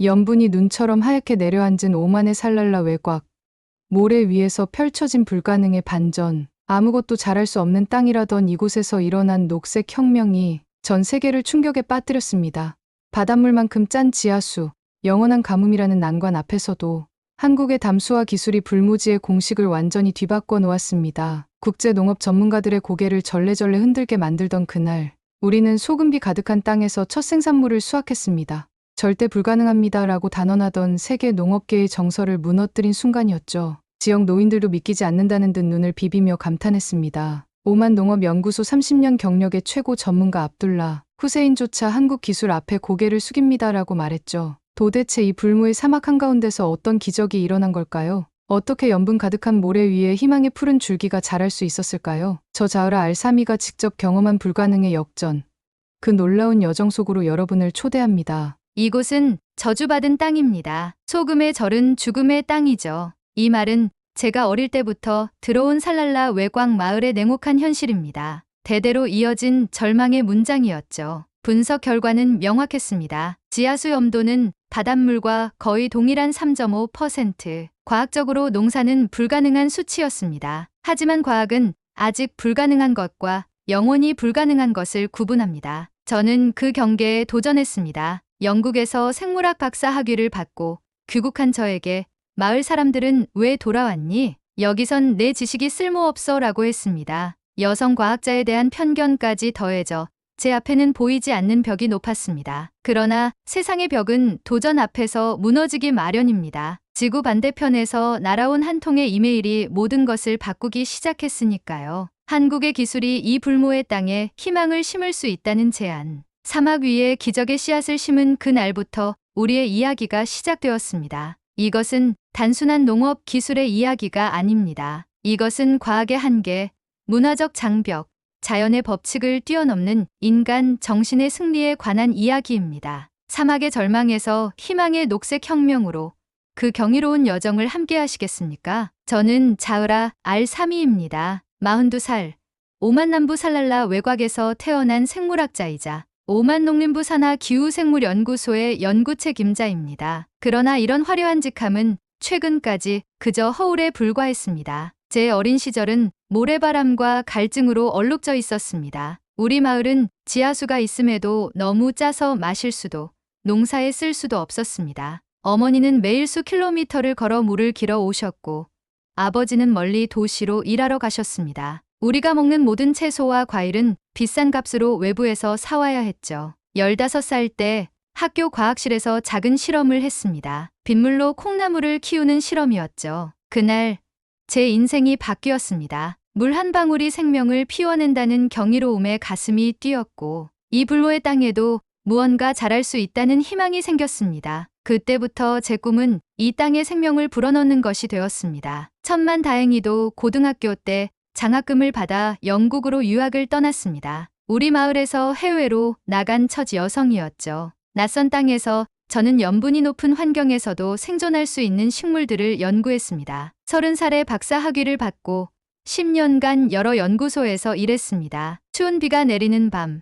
염분이 눈처럼 하얗게 내려앉은 오만의 살랄라 외곽. 모래 위에서 펼쳐진 불가능의 반전. 아무것도 잘할 수 없는 땅이라던 이곳에서 일어난 녹색 혁명이 전 세계를 충격에 빠뜨렸습니다. 바닷물만큼 짠 지하수, 영원한 가뭄이라는 난관 앞에서도 한국의 담수화 기술이 불모지의 공식을 완전히 뒤바꿔 놓았습니다. 국제농업 전문가들의 고개를 절레절레 흔들게 만들던 그날, 우리는 소금비 가득한 땅에서 첫 생산물을 수확했습니다. 절대 불가능합니다라고 단언하던 세계 농업계의 정서를 무너뜨린 순간이었죠. 지역 노인들도 믿기지 않는다는 듯 눈을 비비며 감탄했습니다. 오만 농업연구소 30년 경력의 최고 전문가 압둘라 후세인조차 한국 기술 앞에 고개를 숙입니다라고 말했죠. 도대체 이 불모의 사막 한가운데서 어떤 기적이 일어난 걸까요? 어떻게 염분 가득한 모래 위에 희망의 푸른 줄기가 자랄 수 있었을까요? 저 자흐라 알사미가 직접 경험한 불가능의 역전. 그 놀라운 여정 속으로 여러분을 초대합니다. 이곳은 저주받은 땅입니다. 소금에 절은 죽음의 땅이죠. 이 말은 제가 어릴 때부터 들어온 살랄라 외곽 마을의 냉혹한 현실입니다. 대대로 이어진 절망의 문장이었죠. 분석 결과는 명확했습니다. 지하수 염도는 바닷물과 거의 동일한 3.5%. 과학적으로 농사는 불가능한 수치였습니다. 하지만 과학은 아직 불가능한 것과 영원히 불가능한 것을 구분합니다. 저는 그 경계에 도전했습니다. 영국에서 생물학 박사 학위를 받고 귀국한 저에게 마을 사람들은 왜 돌아왔니? 여기선 내 지식이 쓸모없어 라고 했습니다. 여성 과학자에 대한 편견까지 더해져 제 앞에는 보이지 않는 벽이 높았습니다. 그러나 세상의 벽은 도전 앞에서 무너지기 마련입니다. 지구 반대편에서 날아온 한 통의 이메일이 모든 것을 바꾸기 시작했으니까요. 한국의 기술이 이 불모의 땅에 희망을 심을 수 있다는 제안. 사막 위에 기적의 씨앗을 심은 그날부터 우리의 이야기가 시작되었습니다. 이것은 단순한 농업 기술의 이야기가 아닙니다. 이것은 과학의 한계, 문화적 장벽, 자연의 법칙을 뛰어넘는 인간 정신의 승리에 관한 이야기입니다. 사막의 절망에서 희망의 녹색 혁명으로 그 경이로운 여정을 함께 하시겠습니까? 저는 자흐라 알사미입니다. 42살, 오만남부 살랄라 외곽에서 태어난 생물학자이자 오만농림부 산하기후생물연구소의 연구 책임자입니다. 그러나 이런 화려한 직함은 최근까지 그저 허울에 불과했습니다. 제 어린 시절은 모래바람과 갈증으로 얼룩져 있었습니다. 우리 마을은 지하수가 있음에도 너무 짜서 마실 수도, 농사에 쓸 수도 없었습니다. 어머니는 매일 수킬로미터를 걸어 물을 길어 오셨고, 아버지는 멀리 도시로 일하러 가셨습니다. 우리가 먹는 모든 채소와 과일은 비싼 값으로 외부에서 사와야 했죠. 15살 때 학교 과학실에서 작은 실험을 했습니다. 빗물로 콩나물을 키우는 실험이었죠. 그날 제 인생이 바뀌었습니다. 물 한 방울이 생명을 피워낸다는 경이로움에 가슴이 뛰었고, 이 불모의 땅에도 무언가 자랄 수 있다는 희망이 생겼습니다. 그때부터 제 꿈은 이 땅에 생명을 불어넣는 것이 되었습니다. 천만다행히도 고등학교 때 장학금을 받아 영국으로 유학을 떠났습니다. 우리 마을에서 해외로 나간 첫 여성이었죠. 낯선 땅에서 저는 염분이 높은 환경에서도 생존할 수 있는 식물들을 연구했습니다. 30살에 박사 학위를 받고 10년간 여러 연구소에서 일했습니다. 추운 비가 내리는 밤,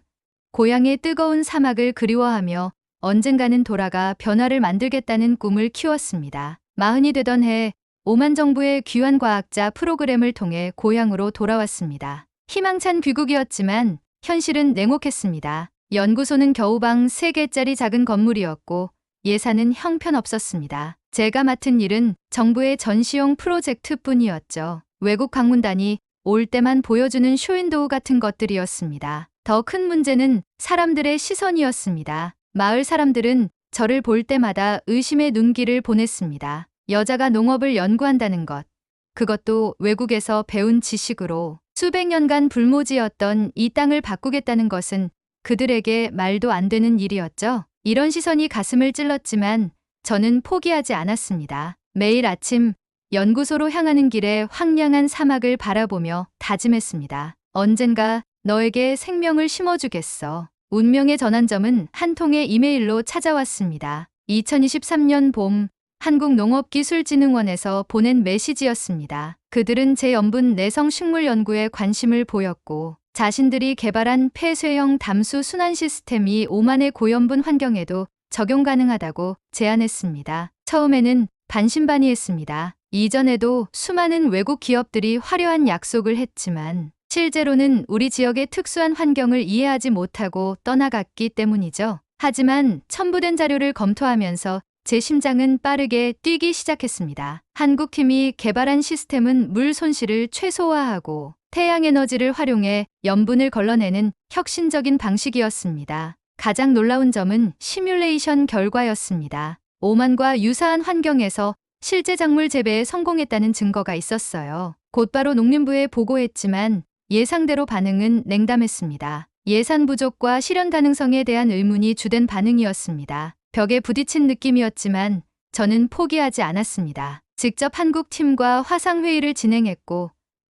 고향의 뜨거운 사막을 그리워하며 언젠가는 돌아가 변화를 만들겠다는 꿈을 키웠습니다. 40이 되던 해 오만 정부의 귀환 과학자 프로그램을 통해 고향으로 돌아왔습니다. 희망찬 귀국이었지만 현실은 냉혹했습니다. 연구소는 겨우 방 3개짜리 작은 건물이었고 예산은 형편없었습니다. 제가 맡은 일은 정부의 전시용 프로젝트뿐이었죠. 외국 방문단이 올 때만 보여주는 쇼윈도우 같은 것들이었습니다. 더 큰 문제는 사람들의 시선이었습니다. 마을 사람들은 저를 볼 때마다 의심의 눈길을 보냈습니다. 여자가 농업을 연구한다는 것, 그것도 외국에서 배운 지식으로 수백 년간 불모지였던 이 땅을 바꾸겠다는 것은 그들에게 말도 안 되는 일이었죠. 이런 시선이 가슴을 찔렀지만 저는 포기하지 않았습니다. 매일 아침 연구소로 향하는 길에 황량한 사막을 바라보며 다짐했습니다. 언젠가 너에게 생명을 심어주겠어. 운명의 전환점은 한 통의 이메일로 찾아왔습니다. 2023년 봄 한국농업기술진흥원에서 보낸 메시지였습니다. 그들은 제 염분 내성 식물 연구에 관심을 보였고 자신들이 개발한 폐쇄형 담수 순환 시스템이 오만의 고염분 환경에도 적용 가능하다고 제안했습니다. 처음에는 반신반의했습니다. 이전에도 수많은 외국 기업들이 화려한 약속을 했지만 실제로는 우리 지역의 특수한 환경을 이해하지 못하고 떠나갔기 때문이죠. 하지만 첨부된 자료를 검토하면서 제 심장은 빠르게 뛰기 시작했습니다. 한국팀이 개발한 시스템은 물 손실을 최소화하고 태양에너지를 활용해 염분을 걸러내는 혁신적인 방식이었습니다. 가장 놀라운 점은 시뮬레이션 결과였습니다. 오만과 유사한 환경에서 실제 작물 재배에 성공했다는 증거가 있었어요. 곧바로 농림부에 보고했지만 예상대로 반응은 냉담했습니다. 예산 부족과 실현 가능성에 대한 의문이 주된 반응이었습니다. 벽에 부딪힌 느낌이었지만 저는 포기하지 않았습니다. 직접 한국 팀과 화상회의를 진행했고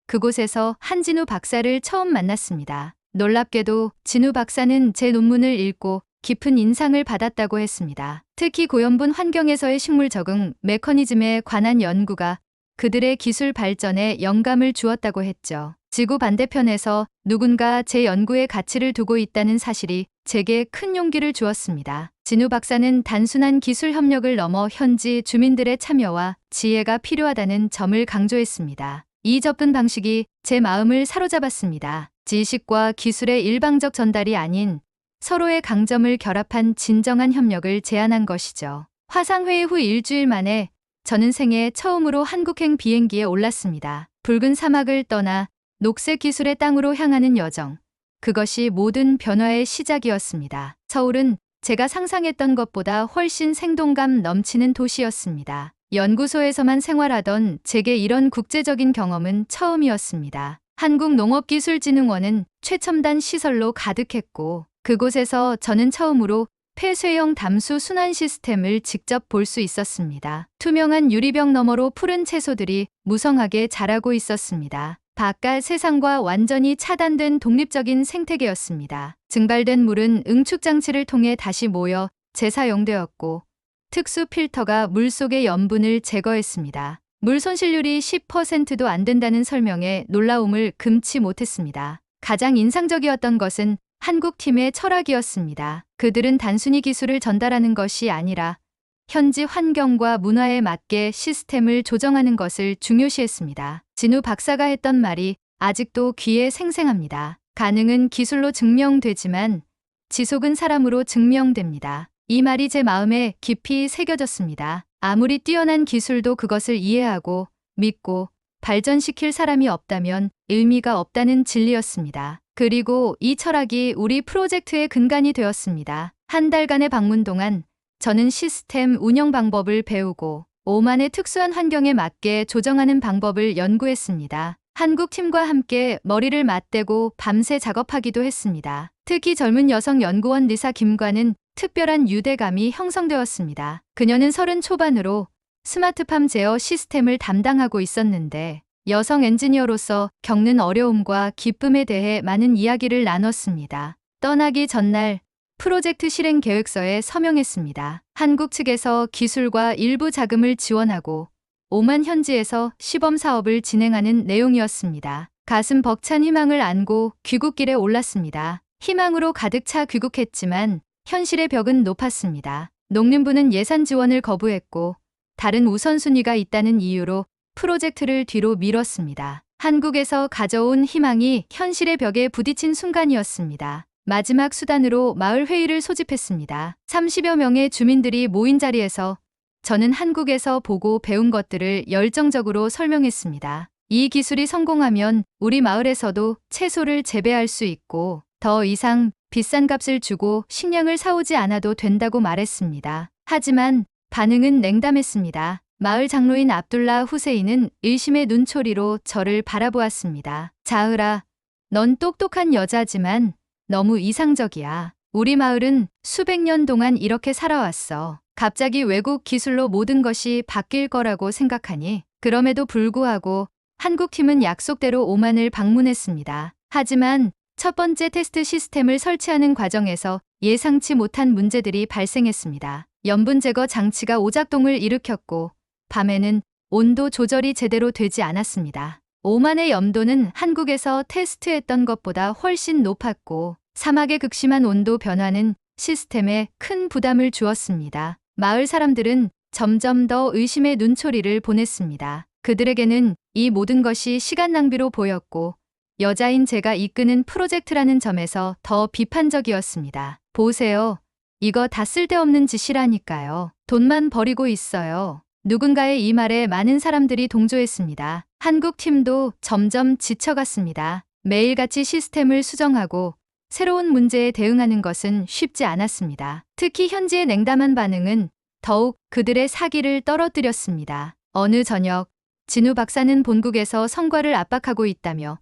그곳에서 한진우 박사를 처음 만났습니다. 놀랍게도 진우 박사는 제 논문을 읽고 깊은 인상을 받았다고 했습니다. 특히 고염분 환경에서의 식물 적응 메커니즘에 관한 연구가 그들의 기술 발전에 영감을 주었다고 했죠. 지구 반대편에서 누군가 제 연구에 가치를 두고 있다는 사실이 제게 큰 용기를 주었습니다. 진우 박사는 단순한 기술 협력을 넘어 현지 주민들의 참여와 지혜가 필요하다는 점을 강조했습니다. 이 접근 방식이 제 마음을 사로잡았습니다. 지식과 기술의 일방적 전달이 아닌 서로의 강점을 결합한 진정한 협력을 제안한 것이죠. 화상회의 후 일주일 만에 저는 생애 처음으로 한국행 비행기에 올랐습니다. 붉은 사막을 떠나 녹색 기술의 땅으로 향하는 여정. 그것이 모든 변화의 시작이었습니다. 서울은 제가 상상했던 것보다 훨씬 생동감 넘치는 도시였습니다. 연구소에서만 생활하던 제게 이런 국제적인 경험은 처음이었습니다. 한국농업기술진흥원은 최첨단 시설로 가득했고 그곳에서 저는 처음으로 폐쇄형 담수 순환 시스템을 직접 볼 수 있었습니다. 투명한 유리병 너머로 푸른 채소들이 무성하게 자라고 있었습니다. 바깥 세상과 완전히 차단된 독립적인 생태계였습니다. 증발된 물은 응축장치를 통해 다시 모여 재사용되었고 특수 필터가 물속의 염분을 제거했습니다. 물 손실률이 10%도 안 된다는 설명에 놀라움을 금치 못했습니다. 가장 인상적이었던 것은 한국팀의 철학이었습니다. 그들은 단순히 기술을 전달하는 것이 아니라 현지 환경과 문화에 맞게 시스템을 조정하는 것을 중요시했습니다. 진우 박사가 했던 말이 아직도 귀에 생생합니다. 가능은 기술로 증명되지만 지속은 사람으로 증명됩니다. 이 말이 제 마음에 깊이 새겨졌습니다. 아무리 뛰어난 기술도 그것을 이해하고 믿고 발전시킬 사람이 없다면 의미가 없다는 진리였습니다. 그리고 이 철학이 우리 프로젝트의 근간이 되었습니다. 한 달간의 방문 동안 저는 시스템 운영 방법을 배우고 오만의 특수한 환경에 맞게 조정하는 방법을 연구했습니다. 한국 팀과 함께 머리를 맞대고 밤새 작업하기도 했습니다. 특히 젊은 여성 연구원 리사 김과는 특별한 유대감이 형성되었습니다. 그녀는 30 초반으로 스마트팜 제어 시스템을 담당하고 있었는데 여성 엔지니어로서 겪는 어려움과 기쁨에 대해 많은 이야기를 나눴습니다. 떠나기 전날 프로젝트 실행 계획서에 서명했습니다. 한국 측에서 기술과 일부 자금을 지원하고 오만 현지에서 시범 사업을 진행하는 내용이었습니다. 가슴 벅찬 희망을 안고 귀국길에 올랐습니다. 희망으로 가득 차 귀국했지만 현실의 벽은 높았습니다. 농림부는 예산 지원을 거부했고 다른 우선순위가 있다는 이유로 프로젝트를 뒤로 미뤘습니다. 한국에서 가져온 희망이 현실의 벽에 부딪힌 순간이었습니다. 마지막 수단으로 마을 회의를 소집했습니다. 30여 명의 주민들이 모인 자리에서 저는 한국에서 보고 배운 것들을 열정적으로 설명했습니다. 이 기술이 성공하면 우리 마을에서도 채소를 재배할 수 있고 더 이상 비싼 값을 주고 식량을 사오지 않아도 된다고 말했습니다. 하지만 반응은 냉담했습니다. 마을 장로인 압둘라 후세인은 의심의 눈초리로 저를 바라보았습니다. 자흐라, 넌 똑똑한 여자지만 너무 이상적이야. 우리 마을은 수백 년 동안 이렇게 살아왔어. 갑자기 외국 기술로 모든 것이 바뀔 거라고 생각하니? 그럼에도 불구하고 한국팀은 약속대로 오만을 방문했습니다. 하지만 첫 번째 테스트 시스템을 설치하는 과정에서 예상치 못한 문제들이 발생했습니다. 염분 제거 장치가 오작동을 일으켰고 밤에는 온도 조절이 제대로 되지 않았습니다. 오만의 염도는 한국에서 테스트했던 것보다 훨씬 높았고 사막의 극심한 온도 변화는 시스템에 큰 부담을 주었습니다. 마을 사람들은 점점 더 의심의 눈초리를 보냈습니다. 그들에게는 이 모든 것이 시간 낭비로 보였고 여자인 제가 이끄는 프로젝트라는 점에서 더 비판적이었습니다. 보세요. 이거 다 쓸데없는 짓이라니까요. 돈만 버리고 있어요. 누군가의 이 말에 많은 사람들이 동조했습니다. 한국 팀도 점점 지쳐갔습니다. 매일같이 시스템을 수정하고 새로운 문제에 대응하는 것은 쉽지 않았습니다. 특히 현지의 냉담한 반응은 더욱 그들의 사기를 떨어뜨렸습니다. 어느 저녁, 진우 박사는 본국에서 성과를 압박하고 있다며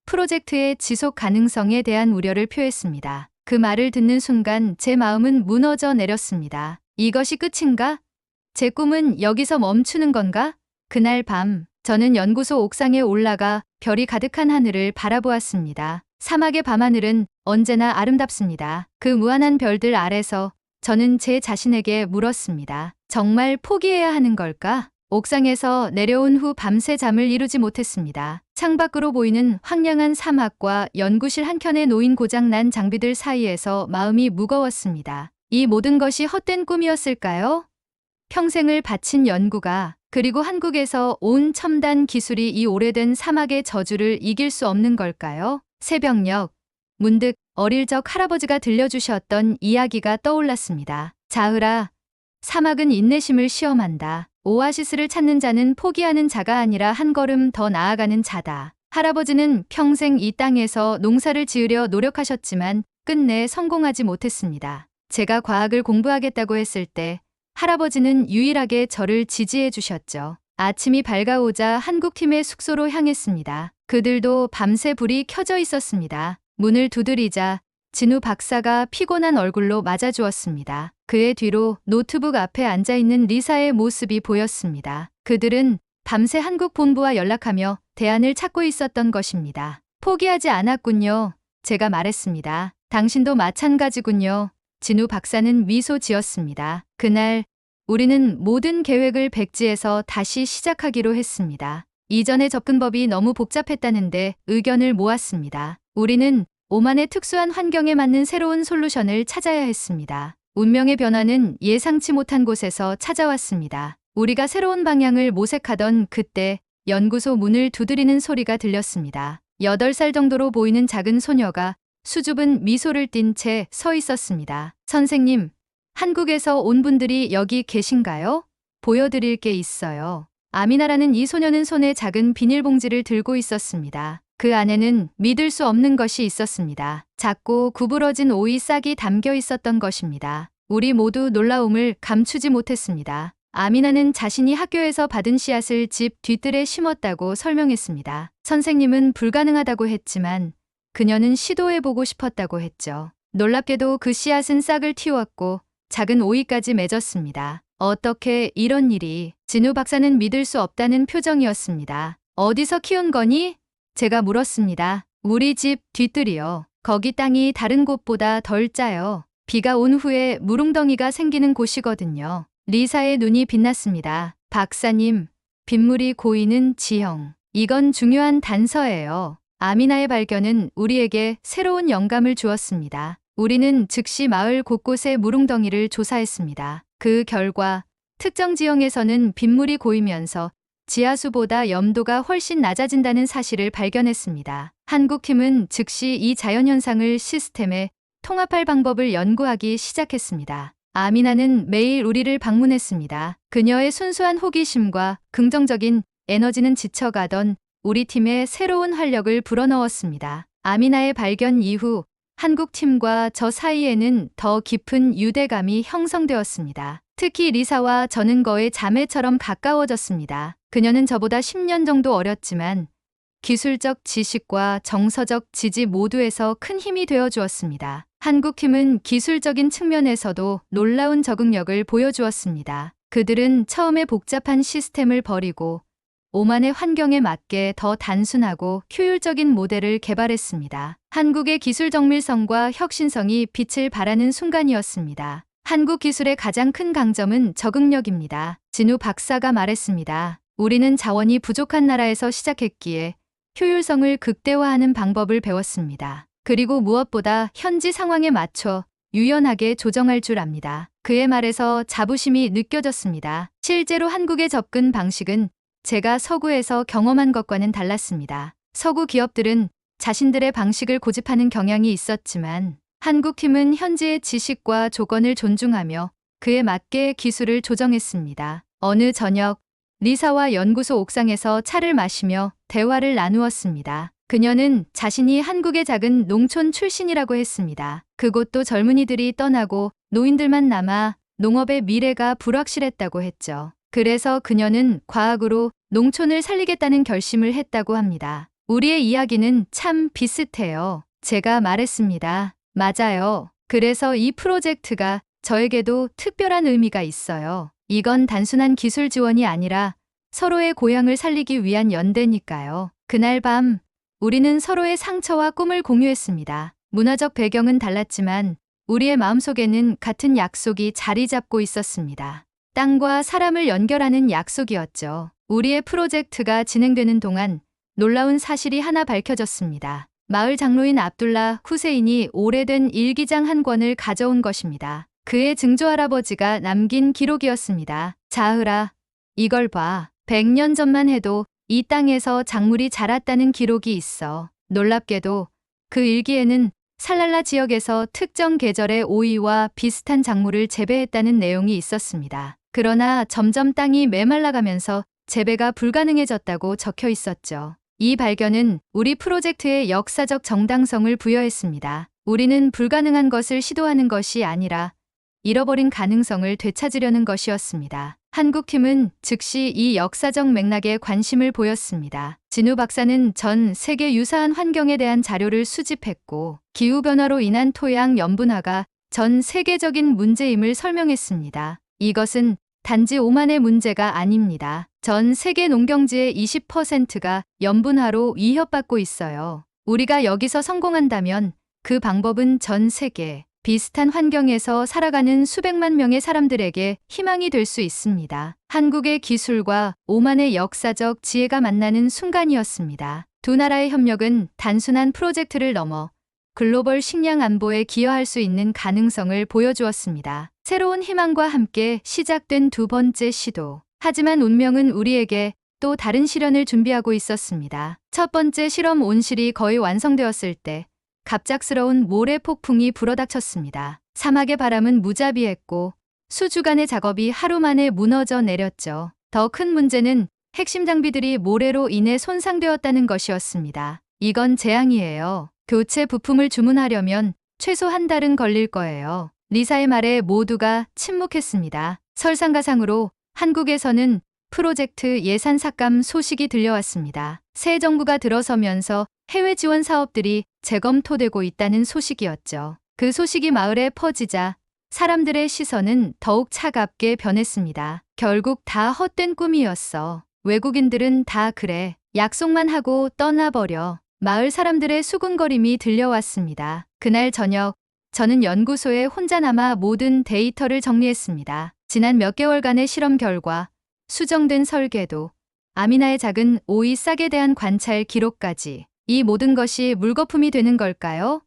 프로젝트의 지속 가능성에 대한 우려를 표했습니다. 그 말을 듣는 순간 제 마음은 무너져 내렸습니다. 이것이 끝인가? 제 꿈은 여기서 멈추는 건가? 그날 밤, 저는 연구소 옥상에 올라가 별이 가득한 하늘을 바라보았습니다. 사막의 밤하늘은 언제나 아름답습니다. 그 무한한 별들 아래서 저는 제 자신에게 물었습니다. 정말 포기해야 하는 걸까? 옥상에서 내려온 후 밤새 잠을 이루지 못했습니다. 창밖으로 보이는 황량한 사막과 연구실 한켠에 놓인 고장난 장비들 사이에서 마음이 무거웠습니다. 이 모든 것이 헛된 꿈이었을까요? 평생을 바친 연구가, 그리고 한국에서 온 첨단 기술이 이 오래된 사막의 저주를 이길 수 없는 걸까요? 새벽녘, 문득 어릴 적 할아버지가 들려주셨던 이야기가 떠올랐습니다. 자흐라, 사막은 인내심을 시험한다. 오아시스를 찾는 자는 포기하는 자가 아니라 한 걸음 더 나아가는 자다. 할아버지는 평생 이 땅에서 농사를 지으려 노력하셨지만 끝내 성공하지 못했습니다. 제가 과학을 공부하겠다고 했을 때 할아버지는 유일하게 저를 지지해 주셨죠. 아침이 밝아오자 한국팀의 숙소로 향했습니다. 그들도 밤새 불이 켜져 있었습니다. 문을 두드리자 진우 박사가 피곤한 얼굴로 맞아주었습니다. 그의 뒤로 노트북 앞에 앉아있는 리사의 모습이 보였습니다. 그들은 밤새 한국 본부와 연락하며 대안을 찾고 있었던 것입니다. 포기하지 않았군요. 제가 말했습니다. 당신도 마찬가지군요. 진우 박사는 미소 지었습니다. 그날 우리는 모든 계획을 백지에서 다시 시작하기로 했습니다. 이전의 접근법이 너무 복잡했다는데 의견을 모았습니다. 우리는 오만의 특수한 환경에 맞는 새로운 솔루션을 찾아야 했습니다. 운명의 변화는 예상치 못한 곳에서 찾아왔습니다. 우리가 새로운 방향을 모색하던 그때 연구소 문을 두드리는 소리가 들렸습니다. 8살 정도로 보이는 작은 소녀가 수줍은 미소를 띤 채 서 있었습니다. 선생님, 한국에서 온 분들이 여기 계신가요? 보여드릴 게 있어요. 아미나라는 이 소녀는 손에 작은 비닐봉지를 들고 있었습니다. 그 안에는 믿을 수 없는 것이 있었습니다. 작고 구부러진 오이 싹이 담겨 있었던 것입니다. 우리 모두 놀라움을 감추지 못했습니다. 아미나는 자신이 학교에서 받은 씨앗을 집 뒤뜰에 심었다고 설명했습니다. 선생님은 불가능하다고 했지만 그녀는 시도해보고 싶었다고 했죠. 놀랍게도 그 씨앗은 싹을 틔웠고 작은 오이까지 맺었습니다. 어떻게 이런 일이? 진우 박사는 믿을 수 없다는 표정이었습니다. 어디서 키운 거니? 제가 물었습니다. 우리 집 뒤뜰이요. 거기 땅이 다른 곳보다 덜 짜요. 비가 온 후에 무릉덩이가 생기는 곳이거든요. 리사의 눈이 빛났습니다. 박사님, 빗물이 고이는 지형. 이건 중요한 단서예요. 아미나의 발견은 우리에게 새로운 영감을 주었습니다. 우리는 즉시 마을 곳곳의 무릉덩이를 조사했습니다. 그 결과 특정 지형에서는 빗물이 고이면서 지하수보다 염도가 훨씬 낮아진다는 사실을 발견했습니다. 한국팀은 즉시 이 자연현상을 시스템에 통합할 방법을 연구하기 시작했습니다. 아미나는 매일 우리를 방문했습니다. 그녀의 순수한 호기심과 긍정적인 에너지는 지쳐가던 우리 팀에 새로운 활력을 불어넣었습니다. 아미나의 발견 이후 한국팀과 저 사이에는 더 깊은 유대감이 형성되었습니다. 특히 리사와 저는 거의 자매처럼 가까워졌습니다. 그녀는 저보다 10년 정도 어렸지만 기술적 지식과 정서적 지지 모두에서 큰 힘이 되어 주었습니다. 한국팀은 기술적인 측면에서도 놀라운 적응력을 보여주었습니다. 그들은 처음에 복잡한 시스템을 버리고 오만의 환경에 맞게 더 단순하고 효율적인 모델을 개발했습니다. 한국의 기술 정밀성과 혁신성이 빛을 발하는 순간이었습니다. 한국 기술의 가장 큰 강점은 적응력입니다. 진우 박사가 말했습니다. 우리는 자원이 부족한 나라에서 시작했기에 효율성을 극대화하는 방법을 배웠습니다. 그리고 무엇보다 현지 상황에 맞춰 유연하게 조정할 줄 압니다. 그의 말에서 자부심이 느껴졌습니다. 실제로 한국의 접근 방식은 제가 서구에서 경험한 것과는 달랐습니다. 서구 기업들은 자신들의 방식을 고집하는 경향이 있었지만 한국 팀은 현지의 지식과 조건을 존중하며 그에 맞게 기술을 조정했습니다. 어느 저녁, 리사와 연구소 옥상에서 차를 마시며 대화를 나누었습니다. 그녀는 자신이 한국의 작은 농촌 출신이라고 했습니다. 그곳도 젊은이들이 떠나고 노인들만 남아 농업의 미래가 불확실했다고 했죠. 그래서 그녀는 과학으로 농촌을 살리겠다는 결심을 했다고 합니다. 우리의 이야기는 참 비슷해요. 제가 말했습니다. 맞아요. 그래서 이 프로젝트가 저에게도 특별한 의미가 있어요. 이건 단순한 기술 지원이 아니라 서로의 고향을 살리기 위한 연대니까요. 그날 밤 우리는 서로의 상처와 꿈을 공유했습니다. 문화적 배경은 달랐지만 우리의 마음속에는 같은 약속이 자리 잡고 있었습니다. 땅과 사람을 연결하는 약속이었죠. 우리의 프로젝트가 진행되는 동안 놀라운 사실이 하나 밝혀졌습니다. 마을 장로인 압둘라 후세인이 오래된 일기장 한 권을 가져온 것입니다. 그의 증조할아버지가 남긴 기록이었습니다. 자흐라, 이걸 봐. 100년 전만 해도 이 땅에서 작물이 자랐다는 기록이 있어. 놀랍게도 그 일기에는 살랄라 지역에서 특정 계절의 오이와 비슷한 작물을 재배했다는 내용이 있었습니다. 그러나 점점 땅이 메말라가면서 재배가 불가능해졌다고 적혀 있었죠. 이 발견은 우리 프로젝트의 역사적 정당성을 부여했습니다. 우리는 불가능한 것을 시도하는 것이 아니라 잃어버린 가능성을 되찾으려는 것이었습니다. 한국팀은 즉시 이 역사적 맥락에 관심을 보였습니다. 진우 박사는 전 세계 유사한 환경에 대한 자료를 수집했고 기후변화로 인한 토양 염분화가 전 세계적인 문제임을 설명했습니다. 이것은 단지 오만의 문제가 아닙니다. 전 세계 농경지의 20%가 염분화로 위협받고 있어요. 우리가 여기서 성공한다면 그 방법은 전 세계 비슷한 환경에서 살아가는 수백만 명의 사람들에게 희망이 될 수 있습니다. 한국의 기술과 오만의 역사적 지혜가 만나는 순간이었습니다. 두 나라의 협력은 단순한 프로젝트를 넘어 글로벌 식량 안보에 기여할 수 있는 가능성을 보여주었습니다. 새로운 희망과 함께 시작된 두 번째 시도. 하지만 운명은 우리에게 또 다른 시련을 준비하고 있었습니다. 첫 번째 실험 온실이 거의 완성되었을 때 갑작스러운 모래 폭풍이 불어닥쳤습니다. 사막의 바람은 무자비했고 수주간의 작업이 하루 만에 무너져 내렸죠. 더 큰 문제는 핵심 장비들이 모래로 인해 손상되었다는 것이었습니다. 이건 재앙이에요. 교체 부품을 주문하려면 최소 한 달은 걸릴 거예요. 리사의 말에 모두가 침묵했습니다. 설상가상으로 한국에서는 프로젝트 예산 삭감 소식이 들려왔습니다. 새 정부가 들어서면서 해외 지원 사업들이 재검토되고 있다는 소식이었죠. 그 소식이 마을에 퍼지자 사람들의 시선은 더욱 차갑게 변했습니다. 결국 다 헛된 꿈이었어. 외국인들은 다 그래. 약속만 하고 떠나버려. 마을 사람들의 수군거림이 들려왔습니다. 그날 저녁, 저는 연구소에 혼자 남아 모든 데이터를 정리했습니다. 지난 몇 개월간의 실험 결과, 수정된 설계도, 아미나의 작은 오이 싹에 대한 관찰 기록까지. 이 모든 것이 물거품이 되는 걸까요?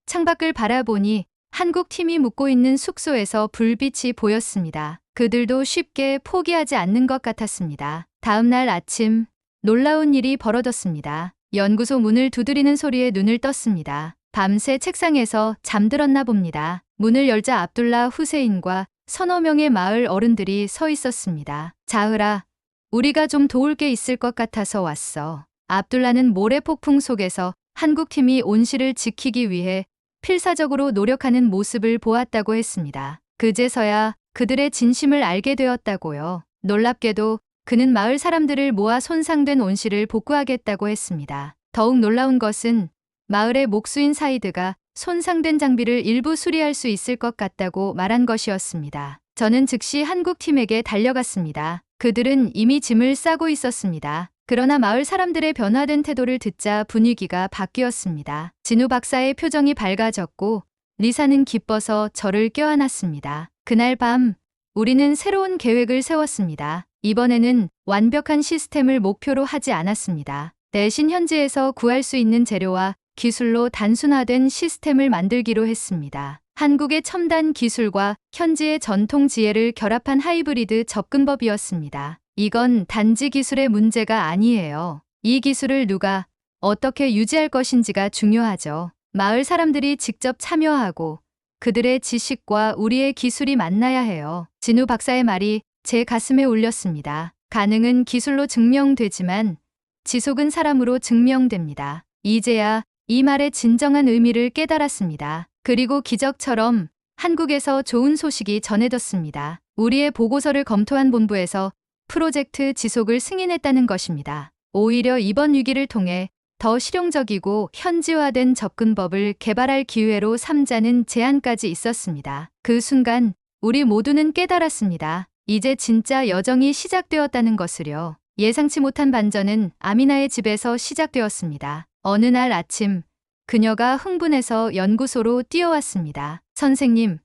창밖을 바라보니 한국 팀이 묵고 있는 숙소에서 불빛이 보였습니다. 그들도 쉽게 포기하지 않는 것 같았습니다. 다음 날 아침, 놀라운 일이 벌어졌습니다. 연구소 문을 두드리는 소리에 눈을 떴습니다. 밤새 책상에서 잠들었나 봅니다. 문을 열자 압둘라 후세인과 서너 명의 마을 어른들이 서 있었습니다. 자흐라, 우리가 좀 도울 게 있을 것 같아서 왔어. 압둘라는 모래 폭풍 속에서 한국팀이 온실을 지키기 위해 필사적으로 노력하는 모습을 보았다고 했습니다. 그제서야 그들의 진심을 알게 되었다고요. 놀랍게도 그는 마을 사람들을 모아 손상된 온실을 복구하겠다고 했습니다. 더욱 놀라운 것은 마을의 목수인 사이드가 손상된 장비를 일부 수리할 수 있을 것 같다고 말한 것이었습니다. 저는 즉시 한국팀에게 달려갔습니다. 그들은 이미 짐을 싸고 있었습니다. 그러나 마을 사람들의 변화된 태도를 듣자 분위기가 바뀌었습니다. 진우 박사의 표정이 밝아졌고 리사는 기뻐서 저를 껴안았습니다. 그날 밤 우리는 새로운 계획을 세웠습니다. 이번에는 완벽한 시스템을 목표로 하지 않았습니다. 대신 현지에서 구할 수 있는 재료와 기술로 단순화된 시스템을 만들기로 했습니다. 한국의 첨단 기술과 현지의 전통 지혜를 결합한 하이브리드 접근법이었습니다. 이건 단지 기술의 문제가 아니에요. 이 기술을 누가 어떻게 유지할 것인지가 중요하죠. 마을 사람들이 직접 참여하고 그들의 지식과 우리의 기술이 만나야 해요. 진우 박사의 말이 제 가슴에 울렸습니다. 가능은 기술로 증명되지만 지속은 사람으로 증명됩니다. 이제야 이 말의 진정한 의미를 깨달았습니다. 그리고 기적처럼 한국에서 좋은 소식이 전해졌습니다. 우리의 보고서를 검토한 본부에서 프로젝트 지속을 승인했다는 것입니다. 오히려 이번 위기를 통해 더 실용적이고 현지화된 접근법을 개발할 기회로 삼자는 제안까지 있었습니다. 그 순간 우리 모두는 깨달았습니다. 이제 진짜 여정이 시작되었다는 것을요. 예상치 못한 반전은 아미나의 집에서 시작되었습니다. 어느 날 아침 그녀가 흥분해서 연구소로 뛰어왔습니다. 선생님,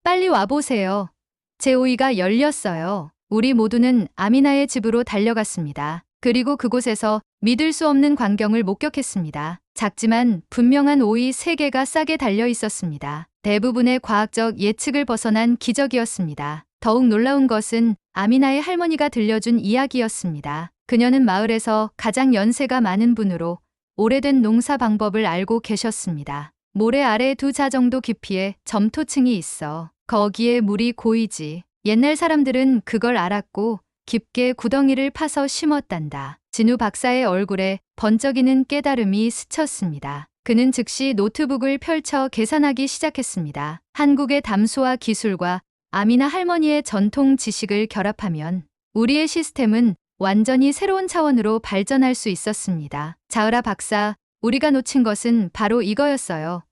빨리 와보세요. 제 오이가 열렸어요. 우리 모두는 아미나의 집으로 달려갔습니다. 그리고 그곳에서 믿을 수 없는 광경을 목격했습니다. 작지만 분명한 오이 3개가 싸게 달려 있었습니다. 대부분의 과학적 예측을 벗어난 기적이었습니다. 더욱 놀라운 것은 아미나의 할머니가 들려준 이야기였습니다. 그녀는 마을에서 가장 연세가 많은 분으로 오래된 농사 방법을 알고 계셨습니다. 모래 아래 2자 정도 깊이의 점토층이 있어 거기에 물이 고이지. 옛날 사람들은 그걸 알았고 깊게 구덩이를 파서 심었단다. 진우 박사의 얼굴에 번쩍이는 깨달음이 스쳤습니다. 그는 즉시 노트북을 펼쳐 계산하기 시작했습니다. 한국의 담수화 기술과 아미나 할머니의 전통 지식을 결합하면 우리의 시스템은 완전히 새로운 차원으로 발전할 수 있었습니다. 자으라 박사, 우리가 놓친 것은 바로 이거였어요.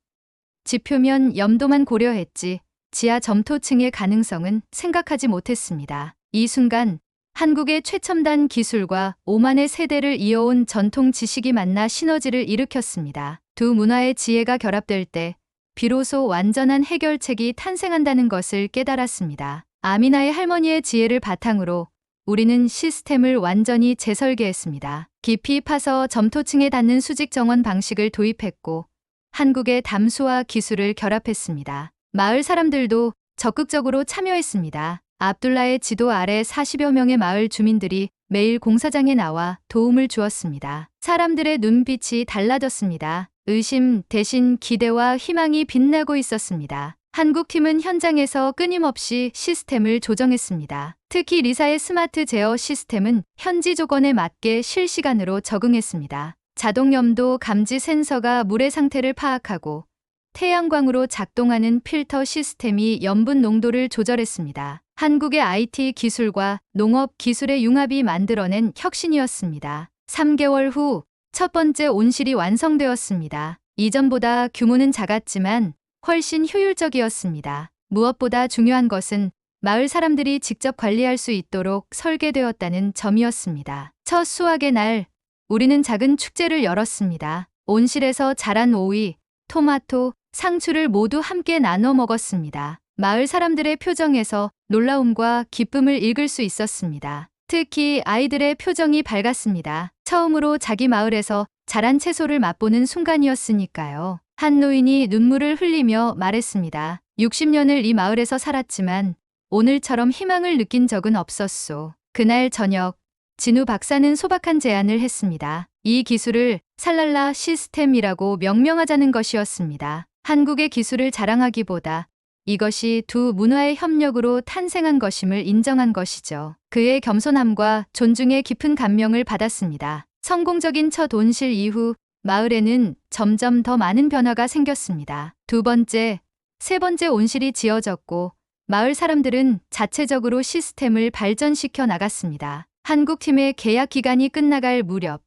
지표면 염도만 고려했지 지하 점토층의 가능성은 생각하지 못했습니다. 이 순간 한국의 최첨단 기술과 오만의 세대를 이어온 전통 지식이 만나 시너지를 일으켰습니다. 두 문화의 지혜가 결합될 때 비로소 완전한 해결책이 탄생한다는 것을 깨달았습니다. 아미나의 할머니의 지혜를 바탕으로 우리는 시스템을 완전히 재설계했습니다. 깊이 파서 점토층에 닿는 수직 정원 방식을 도입했고 한국의 담수화 기술을 결합했습니다. 마을 사람들도 적극적으로 참여했습니다. 압둘라의 지도 아래 40여 명의 마을 주민들이 매일 공사장에 나와 도움을 주었습니다. 사람들의 눈빛이 달라졌습니다. 의심 대신 기대와 희망이 빛나고 있었습니다. 한국팀은 현장에서 끊임없이 시스템을 조정했습니다. 특히 리사의 스마트 제어 시스템은 현지 조건에 맞게 실시간으로 적응했습니다. 자동 염도 감지 센서가 물의 상태를 파악하고 태양광으로 작동하는 필터 시스템이 염분 농도를 조절했습니다. 한국의 IT 기술과 농업 기술의 융합이 만들어낸 혁신이었습니다. 3개월 후 첫 번째 온실이 완성되었습니다. 이전보다 규모는 작았지만 훨씬 효율적이었습니다. 무엇보다 중요한 것은 마을 사람들이 직접 관리할 수 있도록 설계되었다는 점이었습니다. 첫 수확의 날, 우리는 작은 축제를 열었습니다. 온실에서 자란 오이, 토마토, 상추를 모두 함께 나눠 먹었습니다. 마을 사람들의 표정에서 놀라움과 기쁨을 읽을 수 있었습니다. 특히 아이들의 표정이 밝았습니다. 처음으로 자기 마을에서 자란 채소를 맛보는 순간이었으니까요. 한 노인이 눈물을 흘리며 말했습니다. 60년을 이 마을에서 살았지만 오늘처럼 희망을 느낀 적은 없었소. 그날 저녁, 진우 박사는 소박한 제안을 했습니다. 이 기술을 살랄라 시스템이라고 명명하자는 것이었습니다. 한국의 기술을 자랑하기보다 이것이 두 문화의 협력으로 탄생한 것임을 인정한 것이죠. 그의 겸손함과 존중에 깊은 감명을 받았습니다. 성공적인 첫 온실 이후 마을에는 점점 더 많은 변화가 생겼습니다. 두 번째, 세 번째 온실이 지어졌고 마을 사람들은 자체적으로 시스템을 발전시켜 나갔습니다. 한국팀의 계약 기간이 끝나갈 무렵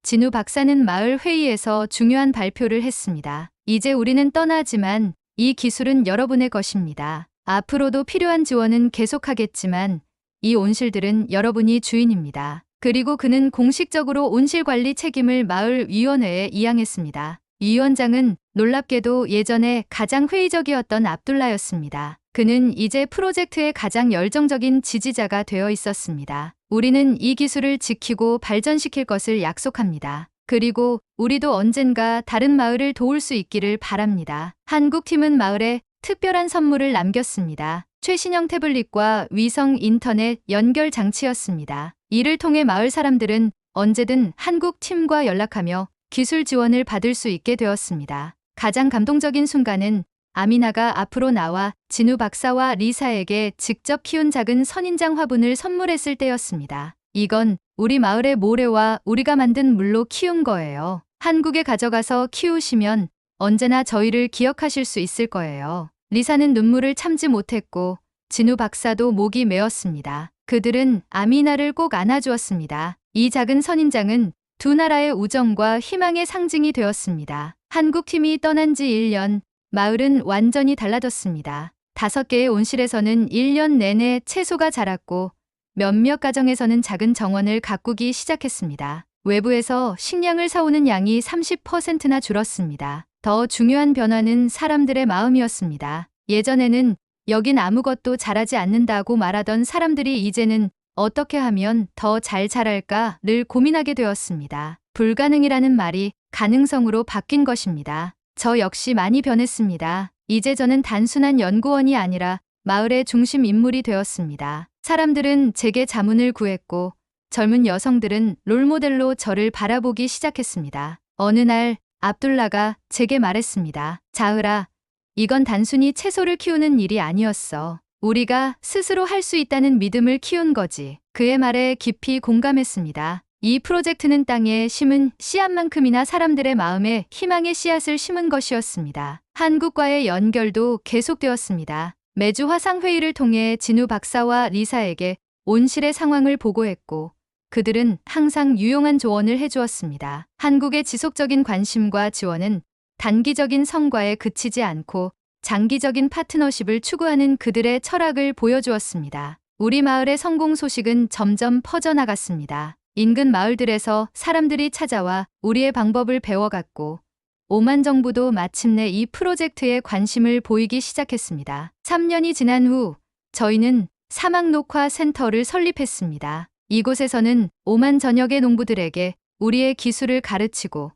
진우 박사는 마을 회의에서 중요한 발표를 했습니다. 이제 우리는 떠나지만 이 기술은 여러분의 것입니다. 앞으로도 필요한 지원은 계속하겠지만 이 온실들은 여러분이 주인입니다. 그리고 그는 공식적으로 온실 관리 책임을 마을 위원회에 이양했습니다. 위원장은 놀랍게도 예전에 가장 회의적이었던 압둘라였습니다. 그는 이제 프로젝트의 가장 열정적인 지지자가 되어 있었습니다. 우리는 이 기술을 지키고 발전시킬 것을 약속합니다. 그리고 우리도 언젠가 다른 마을을 도울 수 있기를 바랍니다. 한국팀은 마을에 특별한 선물을 남겼습니다. 최신형 태블릿과 위성 인터넷 연결 장치였습니다. 이를 통해 마을 사람들은 언제든 한국 팀과 연락하며 기술 지원을 받을 수 있게 되었습니다. 가장 감동적인 순간은 아미나가 앞으로 나와 진우 박사와 리사에게 직접 키운 작은 선인장 화분을 선물했을 때였습니다. 이건 우리 마을의 모래와 우리가 만든 물로 키운 거예요. 한국에 가져가서 키우시면 언제나 저희를 기억하실 수 있을 거예요. 리사는 눈물을 참지 못했고 진우 박사도 목이 메었습니다. 그들은 아미나를 꼭 안아주었습니다. 이 작은 선인장은 두 나라의 우정과 희망의 상징이 되었습니다. 한국팀이 떠난 지 1년, 마을은 완전히 달라졌습니다. 5개의 온실에서는 1년 내내 채소가 자랐고 몇몇 가정에서는 작은 정원을 가꾸기 시작했습니다. 외부에서 식량을 사오는 양이 30%나 줄었습니다. 더 중요한 변화는 사람들의 마음이었습니다. 예전에는 여긴 아무것도 자라지 않는다고 말하던 사람들이 이제는 어떻게 하면 더 잘 자랄까를 고민하게 되었습니다. 불가능이라는 말이 가능성으로 바뀐 것입니다. 저 역시 많이 변했습니다. 이제 저는 단순한 연구원이 아니라 마을의 중심 인물이 되었습니다. 사람들은 제게 자문을 구했고 젊은 여성들은 롤모델로 저를 바라보기 시작했습니다. 어느 날 압둘라가 제게 말했습니다. 자흐라, 이건 단순히 채소를 키우는 일이 아니었어. 우리가 스스로 할 수 있다는 믿음을 키운 거지. 그의 말에 깊이 공감했습니다. 이 프로젝트는 땅에 심은 씨앗만큼이나 사람들의 마음에 희망의 씨앗을 심은 것이었습니다. 한국과의 연결도 계속되었습니다. 매주 화상회의를 통해 진우 박사와 리사에게 온실의 상황을 보고했고 그들은 항상 유용한 조언을 해주었습니다. 한국의 지속적인 관심과 지원은 단기적인 성과에 그치지 않고 장기적인 파트너십을 추구하는 그들의 철학을 보여주었습니다. 우리 마을의 성공 소식은 점점 퍼져나갔습니다. 인근 마을들에서 사람들이 찾아와 우리의 방법을 배워갔고 오만 정부도 마침내 이 프로젝트에 관심을 보이기 시작했습니다. 3년이 지난 후 저희는 사막 녹화 센터를 설립했습니다. 이곳에서는 오만 전역의 농부들에게 우리의 기술을 가르치고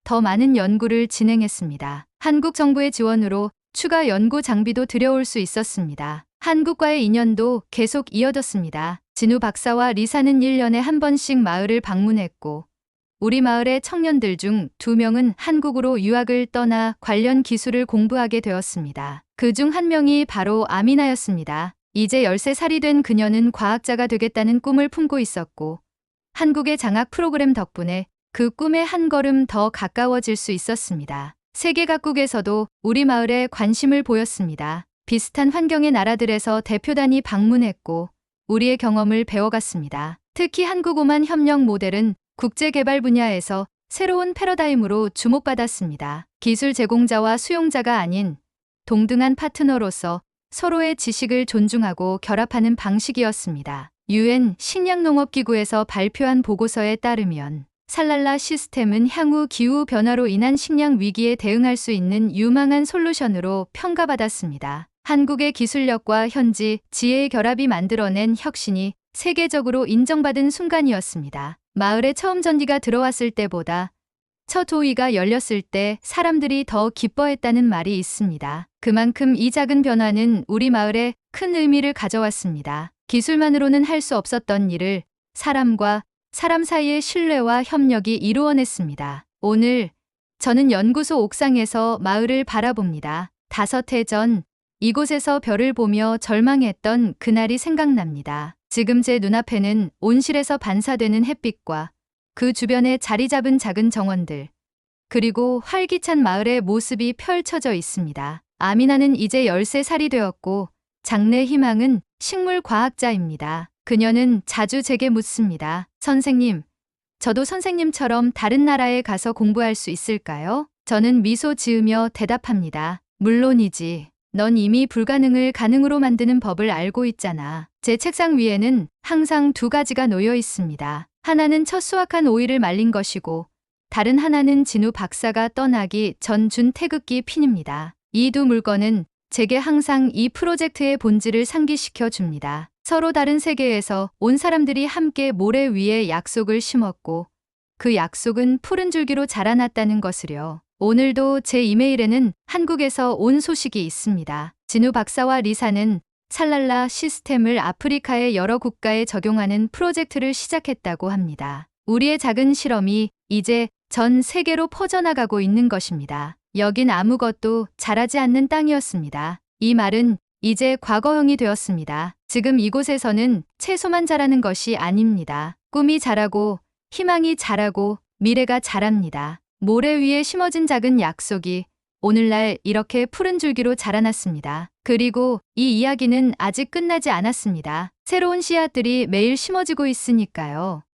더 많은 연구를 진행했습니다. 한국 정부의 지원으로 추가 연구 장비도 들여올 수 있었습니다. 한국과의 인연도 계속 이어졌습니다. 진우 박사와 리사는 1년에 한 번씩 마을을 방문했고 우리 마을의 청년들 중 2명은 한국으로 유학을 떠나 관련 기술을 공부하게 되었습니다. 그중 한 명이 바로 아미나였습니다. 이제 13살이 된 그녀는 과학자가 되겠다는 꿈을 품고 있었고 한국의 장학 프로그램 덕분에 그 꿈에 한 걸음 더 가까워질 수 있었습니다. 세계 각국에서도 우리 마을에 관심을 보였습니다. 비슷한 환경의 나라들에서 대표단이 방문했고 우리의 경험을 배워갔습니다. 특히 한국 오만 협력 모델은 국제 개발 분야에서 새로운 패러다임으로 주목받았습니다. 기술 제공자와 수용자가 아닌 동등한 파트너로서 서로의 지식을 존중하고 결합하는 방식이었습니다. UN 식량농업기구에서 발표한 보고서에 따르면 살랄라 시스템은 향후 기후 변화로 인한 식량 위기에 대응할 수 있는 유망한 솔루션으로 평가받았습니다. 한국의 기술력과 현지 지혜의 결합이 만들어낸 혁신이 세계적으로 인정받은 순간이었습니다. 마을에 처음 전기가 들어왔을 때보다 첫 호위가 열렸을 때 사람들이 더 기뻐했다는 말이 있습니다. 그만큼 이 작은 변화는 우리 마을에 큰 의미를 가져왔습니다. 기술만으로는 할 수 없었던 일을 사람과 사람 사이의 신뢰와 협력이 이루어냈습니다. 오늘 저는 연구소 옥상에서 마을을 바라봅니다. 5해 전 이곳에서 별을 보며 절망했던 그날이 생각납니다. 지금 제 눈앞에는 온실에서 반사되는 햇빛과 그 주변에 자리 잡은 작은 정원들, 그리고 활기찬 마을의 모습이 펼쳐져 있습니다. 아미나는 이제 13살이 되었고 장래 희망은 식물과학자입니다. 그녀는 자주 제게 묻습니다. 선생님, 저도 선생님처럼 다른 나라에 가서 공부할 수 있을까요? 저는 미소 지으며 대답합니다. 물론이지. 넌 이미 불가능을 가능으로 만드는 법을 알고 있잖아. 제 책상 위에는 항상 2가지가 놓여 있습니다. 하나는 첫 수확한 오이를 말린 것이고 다른 하나는 진우 박사가 떠나기 전 준 태극기 핀입니다. 이 두 물건은 제게 항상 이 프로젝트의 본질을 상기시켜 줍니다. 서로 다른 세계에서 온 사람들이 함께 모래 위에 약속을 심었고 그 약속은 푸른 줄기로 자라났다는 것을요. 오늘도 제 이메일에는 한국에서 온 소식이 있습니다. 진우 박사와 리사는 살랄라 시스템을 아프리카의 여러 국가에 적용하는 프로젝트를 시작했다고 합니다. 우리의 작은 실험이 이제 전 세계로 퍼져나가고 있는 것입니다. 여긴 아무것도 자라지 않는 땅이었습니다. 이 말은 이제 과거형이 되었습니다. 지금 이곳에서는 채소만 자라는 것이 아닙니다. 꿈이 자라고, 희망이 자라고, 미래가 자랍니다. 모래 위에 심어진 작은 약속이 오늘날 이렇게 푸른 줄기로 자라났습니다. 그리고 이 이야기는 아직 끝나지 않았습니다. 새로운 씨앗들이 매일 심어지고 있으니까요.